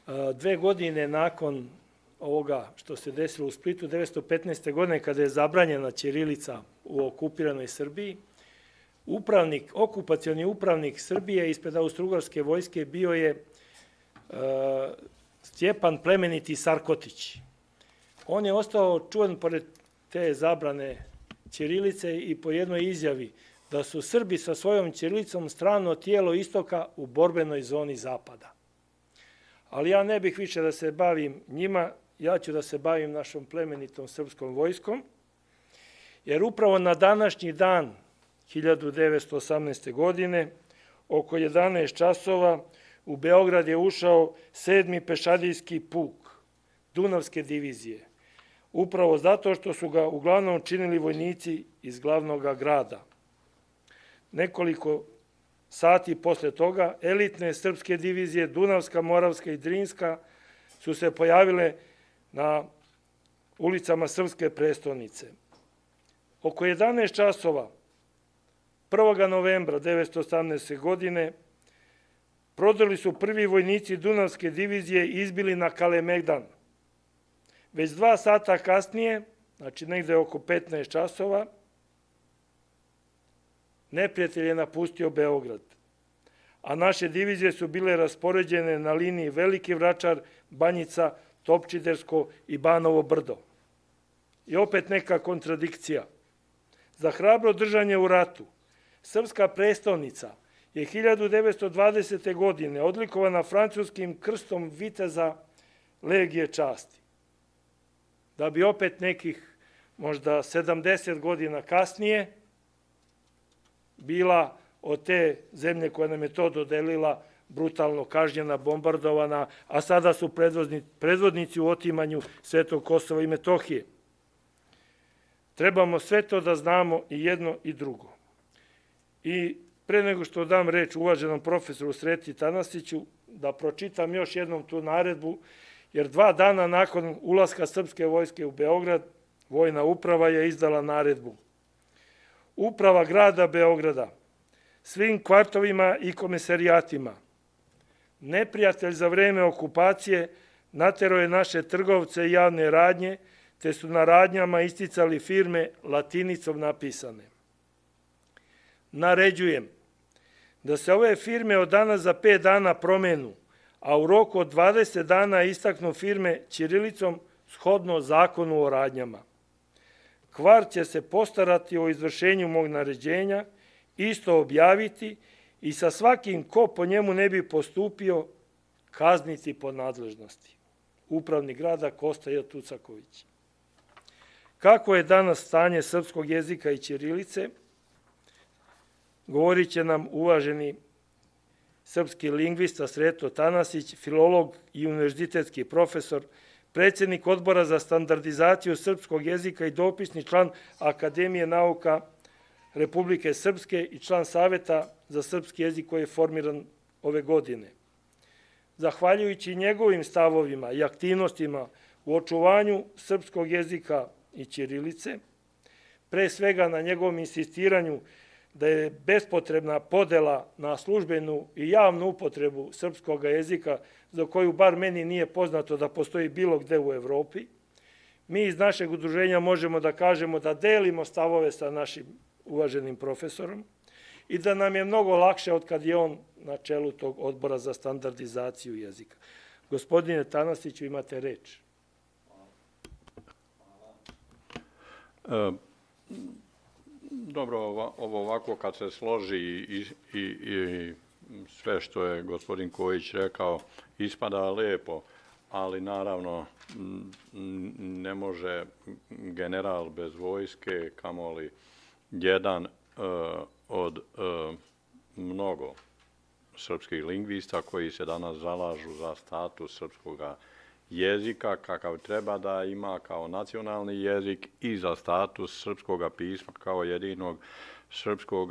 2 godine nakon ovoga što se desilo u Splitu, 1915. godine, kada je zabranjena ćirilica u okupiranoj Srbiji, okupacioni upravnik Srbije ispred Austro-Ugarske vojske bio je Stjepan plemeniti Sarkotić. On je ostao čuvan pored te zabrane ćirilice i po jednoj izjavi da su Srbi sa svojom ćirilicom strano tijelo istoka u borbenoj zoni zapada. Ali ja ne bih više da se bavim njima, ja ću da se bavim našom plemenitom srpskom vojskom, jer upravo na današnji dan 1918. godine, oko 11 časova, u Beograd je ušao 7. pešadijski puk Dunavske divizije, upravo zato što su ga uglavnom činili vojnici iz glavnog grada. Nekoliko sati posle toga elitne srpske divizije Dunavska, Moravska i Drinska su se pojavile na ulicama srpske prestonice. Oko 11 časova 1. novembra 1918. godine prodrli su prvi vojnici Dunavske divizije i izbili na Kalemegdan. Već 2 sata kasnije, znači negde oko 15 časova, neprijatelj je napustio Beograd, a naše divizije su bile raspoređene na liniji Veliki Vračar, Banjica, Topčidersko i Banovo Brdo. I opet neka kontradikcija. Za hrabro držanje u ratu, srpska prestonica je 1920. godine odlikovana francuskim krstom viteza Legije časti. Da bi opet nekih možda 70 godina kasnije bila od te zemlje koja nam je to dodelila brutalno kažnjena, bombardovana, a sada su predvodnici u otimanju Svetog Kosova i Metohije. Trebamo sve to da znamo i jedno i drugo. I pre nego što dam reč uvaženom profesoru Sreti Tanasiću, da pročitam još jednom tu naredbu, jer 2 dana nakon ulaska srpske vojske u Beograd, vojna uprava je izdala naredbu. Uprava grada Beograda, svim kvartovima i komisarijatima, neprijatelj za vreme okupacije naterao je naše trgovce i javne radnje, te su na radnjama isticali firme latinicom napisane. Naređujem da se ove firme od danas za 5 dana promenu, a u roku od 20 dana istaknu firme ćirilicom shodno zakonu o radnjama. Kvar će se postarati o izvršenju mog naređenja, isto objaviti i sa svakim ko po njemu ne bi postupio kazniti po nadležnosti. Upravnik grada Kosta J. Tucaković. Kako je danas stanje srpskog jezika i ćirilice, govorit će nam uvaženi srpski lingvista Sreto Tanasić, filolog i univerzitetski profesor, predsjednik Odbora za standardizaciju srpskog jezika i dopisni član Akademije nauka Republike Srpske i član Saveta za srpski jezik koji je formiran ove godine. Zahvaljujući njegovim stavovima i aktivnostima u očuvanju srpskog jezika i ćirilice, pre svega na njegovom insistiranju da je bespotrebna podela na službenu i javnu upotrebu srpskog jezika, za koju bar meni nije poznato da postoji bilo gde u Evropi, mi iz našeg udruženja možemo da kažemo da delimo stavove sa našim uvaženim profesorom i da nam je mnogo lakše od kad je on na čelu tog odbora za standardizaciju jezika. Gospodine Tanasiću, imate reč. Dobro, ovo ovako kad se složi i sve što je gospodin Kojić rekao ispada lepo, ali naravno ne može general bez vojske, kamoli jedan od mnogo srpskih lingvista koji se danas zalažu za status srpskog jezika kakav treba da ima kao nacionalni jezik i za status srpskog pisma kao jedinog srpskog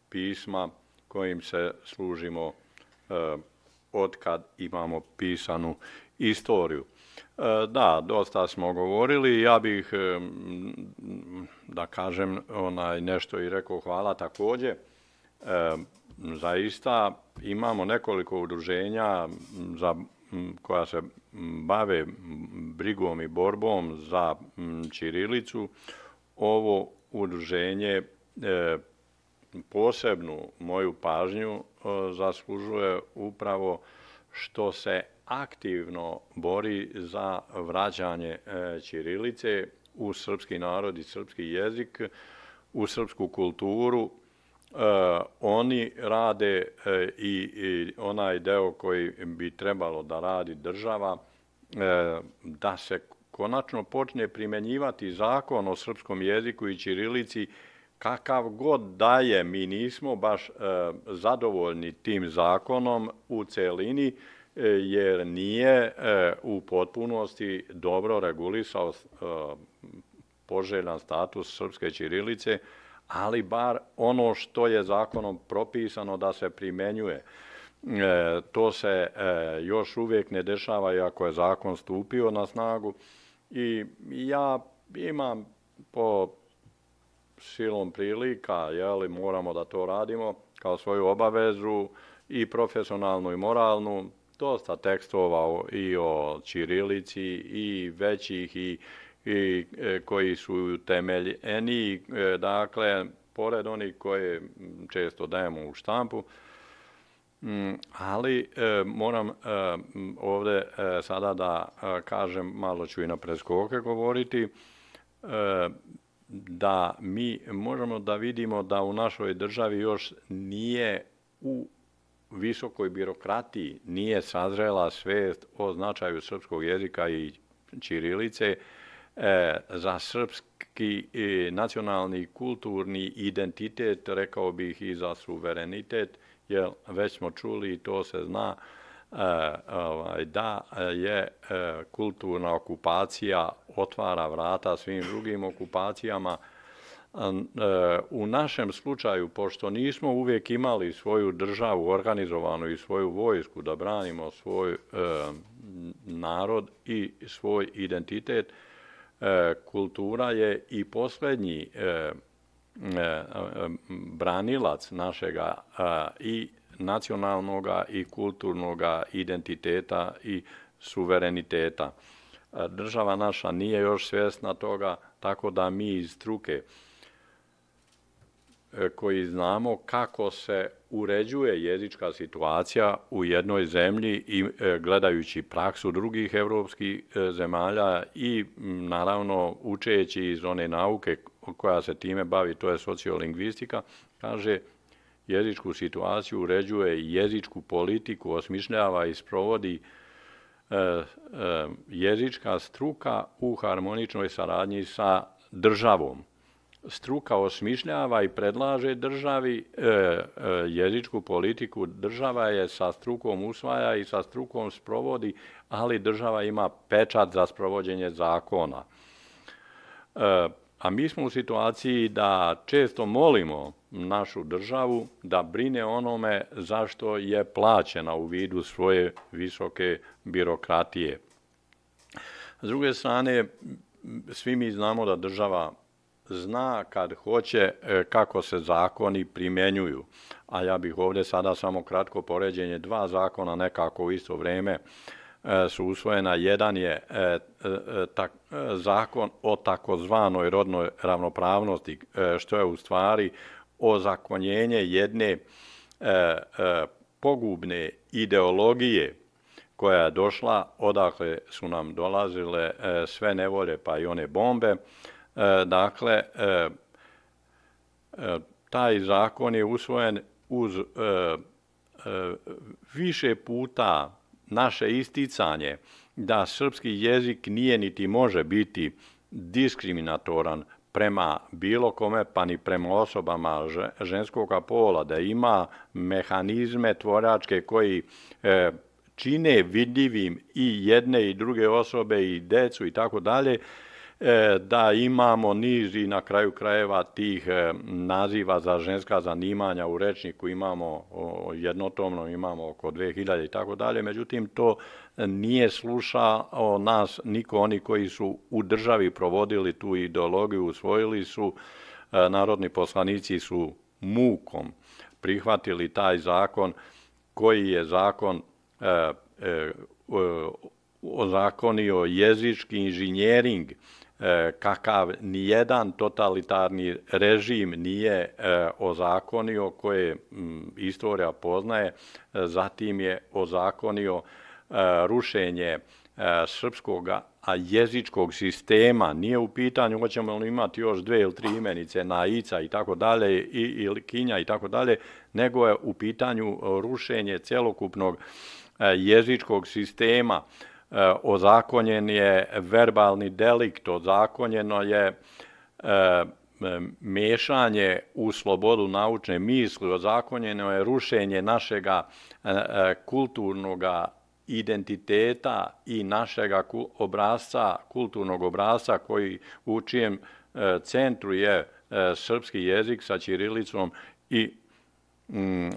pisma kojim se služimo od kad imamo pisanu istoriju. Da, dosta smo govorili, ja bih da kažem nešto i rekao hvala takođe. Zaista imamo nekoliko udruženja za koja se bave brigom i borbom za ćirilicu, ovo udruženje posebnu moju pažnju zaslužuje upravo što se aktivno bori za vraćanje ćirilice u srpski narod i srpski jezik, u srpsku kulturu. Oni rade i onaj deo koji bi trebalo da radi država, da se konačno počne primjenjivati zakon o srpskom jeziku i ćirilici, kakav god da je. Mi nismo baš zadovoljni tim zakonom u celini, jer nije u potpunosti dobro regulisao poželjan status srpske ćirilice, ali bar ono što je zakonom propisano da se primenjuje. To se još uvijek ne dešava, iako je zakon stupio na snagu. I ja imam po silom prilika, moramo da to radimo kao svoju obavezu i profesionalnu i moralnu, dosta tekstova i o ćirilici i većih i koji su temeljeni, dakle, pored onih koje često dajemo u štampu, ali moram ovdje sada da kažem, malo ću i na preskoke govoriti, da mi možemo da vidimo da u našoj državi još nije u visokoj birokratiji nije sazrela svest o značaju srpskog jezika i ćirilice za srpski nacionalni kulturni identitet, rekao bih i za suverenitet, jer već smo čuli i to se zna da je kulturna okupacija otvara vrata svim drugim okupacijama. U našem slučaju, pošto nismo uvijek imali svoju državu organizovanu i svoju vojsku da branimo svoj narod i svoj identitet, kultura je i posljednji branilac našega i nacionalnoga i kulturnoga identiteta i suvereniteta. Država naša nije još svjesna toga, tako da mi iz struke koji znamo kako se uređuje jezička situacija u jednoj zemlji i gledajući praksu drugih evropskih zemalja i naravno učeći iz one nauke koja se time bavi, to je sociolingvistika, kaže jezičku situaciju uređuje i jezičku politiku, osmišljava i sprovodi jezička struka u harmoničnoj saradnji sa državom. Struka osmišljava i predlaže državi jezičku politiku, država je sa strukom usvaja i sa strukom sprovodi, ali država ima pečat za sprovođenje zakona. A mi smo u situaciji da često molimo našu državu da brine onome zašto je plaćena u vidu svoje visoke birokratije. S druge strane, svi mi znamo da država zna kad hoće kako se zakoni primjenjuju. A ja bih ovdje sada samo kratko poređenje dva zakona nekako u isto vrijeme su usvojena. Jedan je zakon o takozvanoj rodnoj ravnopravnosti, što je u stvari ozakonjenje jedne pogubne ideologije koja je došla, odakle su nam dolazile sve nevolje pa i one bombe. Dakle, taj zakon je usvojen uz više puta naše isticanje da srpski jezik nije niti može biti diskriminatoran prema bilo kome, pa ni prema osobama ženskog pola, da ima mehanizme tvoračke koji čine vidljivim i jedne i druge osobe i decu i tako dalje, da imamo niz i na kraju krajeva tih naziva za ženska zanimanja u rečniku imamo jednotomno, imamo oko 2000 i tako dalje, međutim to nije slušao nas niko, oni koji su u državi provodili tu ideologiju, usvojili su, narodni poslanici su mukom prihvatili taj zakon koji je zakon ozakonio jezički inženjering kakav nijedan totalitarni režim nije ozakonio, koje istorija poznaje. Zatim je ozakonio rušenje srpskog jezičkog sistema. Nije u pitanju hoćemo li imati još 2 ili 3 imenice na ica i tako dalje, ili kinja i tako dalje, nego je u pitanju rušenje cjelokupnog jezičkog sistema. Ozakonjen je verbalni delikt, ozakonjeno je miješanje u slobodu naučne misli, ozakonjeno je rušenje našega kulturnog identiteta i našega kulturnog obrasca u čijem centru je srpski jezik sa ćirilicom i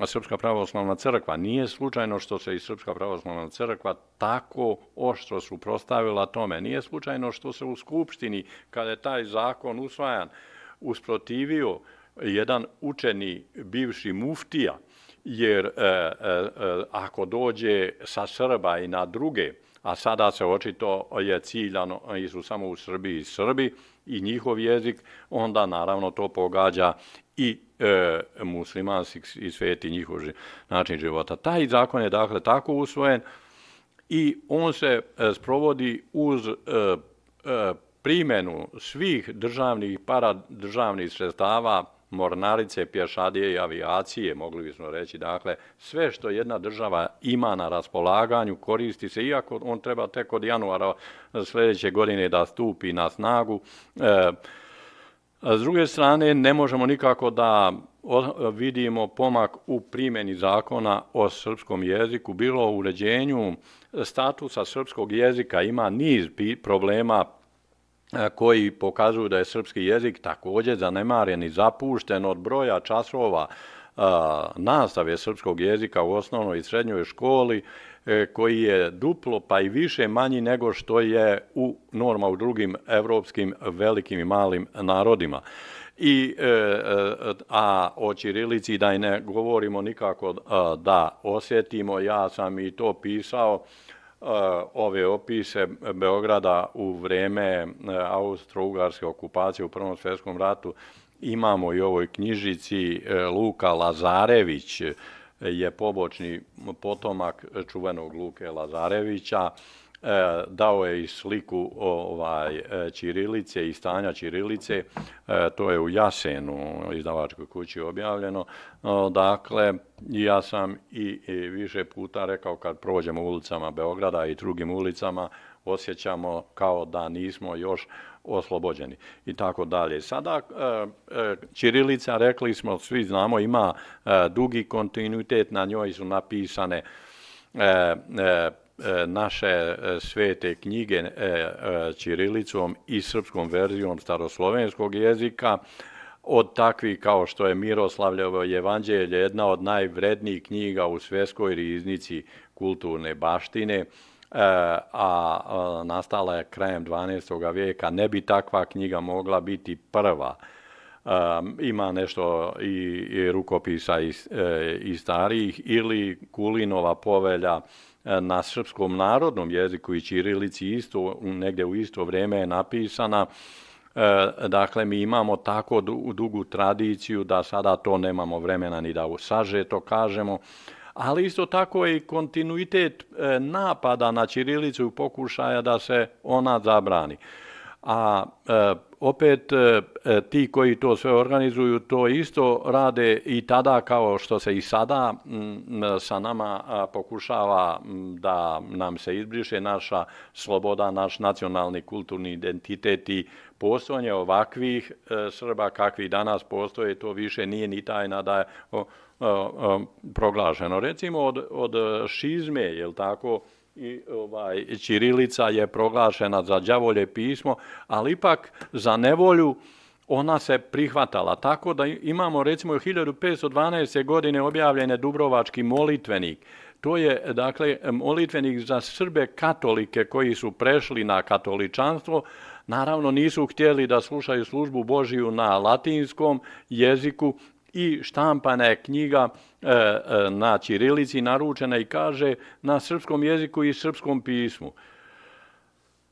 Srpska pravoslavna crkva. Nije slučajno što se i Srpska pravoslavna crkva tako oštro suprotstavila tome. Nije slučajno što se u Skupštini, kada je taj zakon usvajan, usprotivio jedan učeni bivši muftija, jer ako dođe sa Srba i na druge, a sada se očito je ciljano i su samo u Srbiji Srbi i njihov jezik, onda naravno to pogađa i muslimanski i sveti njihov način života. Taj zakon je dakle tako usvojen i on se sprovodi uz primjenu svih državnih i paradržavnih sredstava, mornarice, pješadije i avijacije, mogli bismo reći. Dakle, sve što jedna država ima na raspolaganju koristi se, iako on treba tek od januara sljedeće godine da stupi na snagu. S druge strane, ne možemo nikako da vidimo pomak u primjeni zakona o srpskom jeziku, bilo u uređenju statusa srpskog jezika. Ima niz problema koji pokazuju da je srpski jezik također zanemaren i zapušten. Od broja časova nastave srpskog jezika u osnovnoj i srednjoj školi, koji je duplo pa i više manji nego što je norma u drugim evropskim velikim i malim narodima. A o ćirilici da i ne govorimo nikako da osjetimo. Ja sam i to pisao, ove opise Beograda u vrijeme austro-ugarske okupacije u Prvom svjetskom ratu. Imamo i u ovoj knjižici. Luka Lazarević je pobočni potomak čuvenog Luke Lazarevića. Dao je i sliku ćirilice i stanja ćirilice. To je u Jasenu, izdavačkoj kući, objavljeno. Dakle, ja sam i više puta rekao, kad prođemo ulicama Beograda i drugim ulicama, osjećamo kao da nismo još oslobođeni i tako dalje. Sada ćirilica, rekli smo, svi znamo, ima dugi kontinuitet, na njoj su napisane naše svete knjige ćirilicom i srpskom verzijom staroslovenskog jezika, od takvih kao što je Miroslavljevo evanđelje, jedna od najvrednijih knjiga u svjetskoj riznici kulturne baštine, a nastala je krajem 12. vijeka. Ne bi takva knjiga mogla biti prva. Ima nešto i rukopisa i starijih, ili Kulinova povelja na srpskom narodnom jeziku i ćirilici isto, negdje u isto vrijeme je napisana. Dakle, mi imamo tako dugu tradiciju da sada to nemamo vremena ni da sažeto kažemo, ali isto tako i kontinuitet napada na ćirilicu i pokušaja da se ona zabrani. A opet ti koji to sve organizuju, to isto rade i tada kao što se i sada sa nama pokušava da nam se izbriše naša sloboda, naš nacionalni kulturni identitet i postojanje ovakvih Srba kakvi danas postoje. To više nije ni tajna da je proglašeno. Recimo od šizme, jel tako, i ćirilica je proglašena za đavolje pismo, ali ipak za nevolju ona se prihvatala. Tako da imamo recimo 1512. godine objavljene Dubrovački molitvenik. To je dakle molitvenik za Srbe katolike koji su prešli na katoličanstvo. Naravno nisu htjeli da slušaju službu Božiju na latinskom jeziku i štampana je knjiga na ćirilici naručena i kaže na srpskom jeziku i srpskom pismu.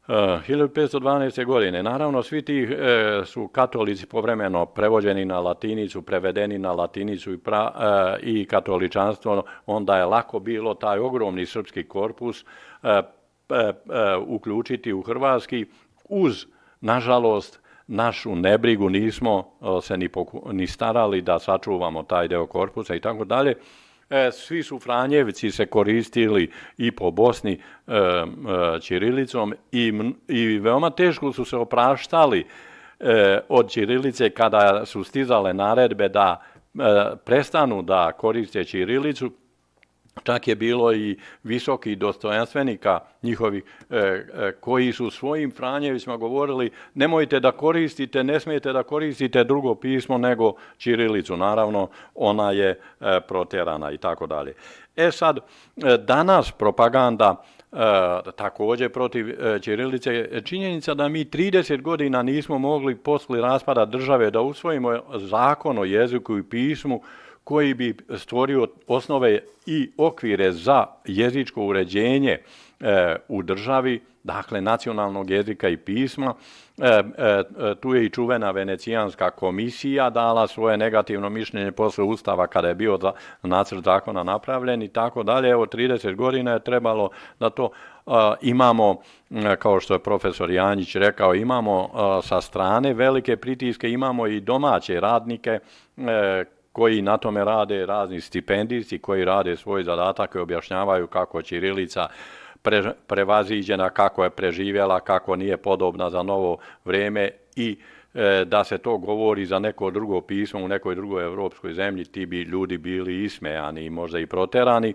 1512. godine. Naravno, svi ti su katolici povremeno prevođeni na latinicu, prevedeni na latinicu i katoličanstvo, onda je lako bilo taj ogromni srpski korpus uključiti u hrvatski uz, nažalost, našu nebrigu, nismo se ni starali da sačuvamo taj deo korpusa i tako dalje. Svi su Franjevci se koristili i po Bosni ćirilicom i veoma teško su se opraštali od ćirilice kada su stizale naredbe da prestanu da koriste ćirilicu. Čak je bilo i visokih dostojanstvenika njihovih koji su svojim Franjevicima govorili nemojte da koristite, ne smijete da koristite drugo pismo nego ćirilicu. Naravno, ona je protjerana i tako dalje. Sad, danas propaganda također protiv ćirilice, činjenica da mi 30 godina nismo mogli poslije raspada države da usvojimo zakon o jeziku i pismu koji bi stvorio osnove i okvire za jezičko uređenje u državi, dakle nacionalnog jezika i pisma. Tu je i čuvena Venecijanska komisija dala svoje negativno mišljenje posle Ustava kada je bio nacrt zakona napravljen i tako dalje. Evo 30 godina je trebalo da to imamo, kao što je profesor Janjić rekao, imamo sa strane velike pritiske, imamo i domaće radnike koji na tome rade, razni stipendisti koji rade svoj zadatak i objašnjavaju kako ćirilica prevaziđena, kako je preživjela, kako nije podobna za novo vrijeme i da se to govori za neko drugo pismo u nekoj drugoj evropskoj zemlji, ti bi ljudi bili ismejani i možda i proterani,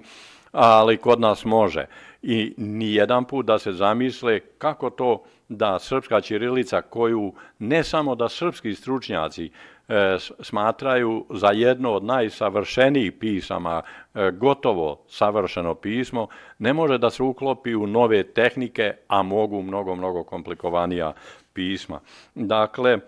ali kod nas može. I nijedan put da se zamisle kako to da srpska ćirilica koju ne samo da srpski stručnjaci smatraju za jedno od najsavršenijih pisama, gotovo savršeno pismo, ne može da se uklopi u nove tehnike, a mogu mnogo komplikovanija pisma. Dakle,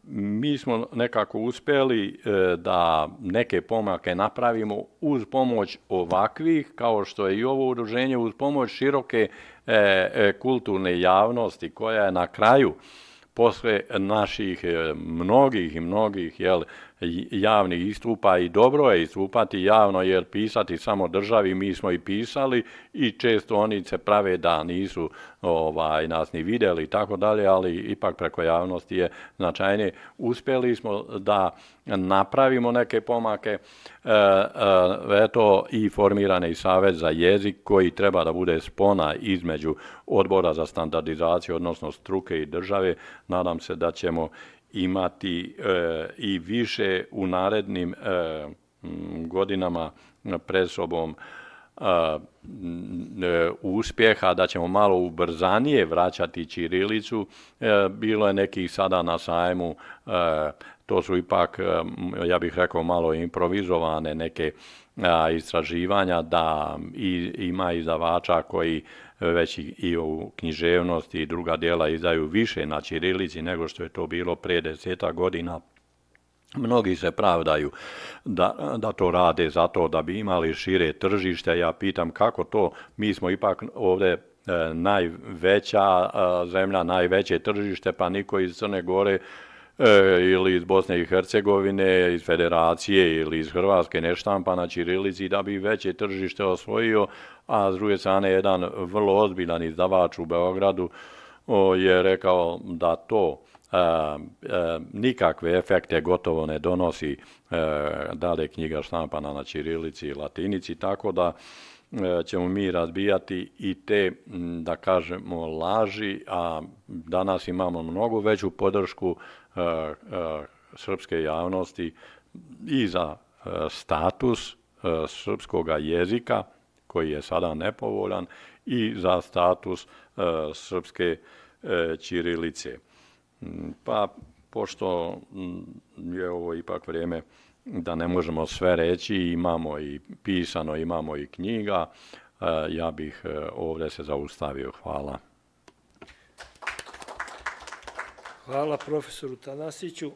mi smo nekako uspjeli da neke pomake napravimo uz pomoć ovakvih, kao što je i ovo udruženje, uz pomoć široke kulturne javnosti koja je na kraju posle naših mnogih javnih istupa i dobro je istupati javno jer pisati samo državi mi smo i pisali i često oni se prave da nisu nas ni vidjeli i tako dalje, ali ipak preko javnosti je značajnije. Uspjeli smo da napravimo neke pomake, eto i formiran je i Savjet za jezik koji treba da bude spona između Odbora za standardizaciju, odnosno struke i države. Nadam se da ćemo imati i više u narednim godinama pred sobom uspjeha, da ćemo malo ubrzanije vraćati ćirilicu. Bilo je nekih sada na sajmu, to su ipak, ja bih rekao, malo improvizovane neke istraživanja, da ima izdavača koji već i u književnosti i druga djela izdaju više na ćirilici nego što je to bilo prije 10 godina. Mnogi se pravdaju da to rade zato da bi imali šire tržište. Ja pitam kako to, mi smo ipak ovdje najveća zemlja, najveće tržište, pa niko iz Crne Gore ili iz Bosne i Hercegovine, iz Federacije ili iz Hrvatske ne štampa na ćirilici da bi veće tržište osvojio, a s druge strane jedan vrlo ozbiljan izdavač u Beogradu je rekao da to nikakve efekte gotovo ne donosi da li je knjiga štampana na ćirilici i latinici, tako da ćemo mi razbijati i te, da kažemo, laži, a danas imamo mnogo veću podršku srpske javnosti i za status srpskoga jezika, koji je sada nepovoljan, i za status srpske ćirilice. Pa, pošto je ovo ipak vrijeme da ne možemo sve reći, imamo i pisano, imamo i knjiga, ja bih ovdje se zaustavio. Hvala. Hvala profesoru Tanasiću.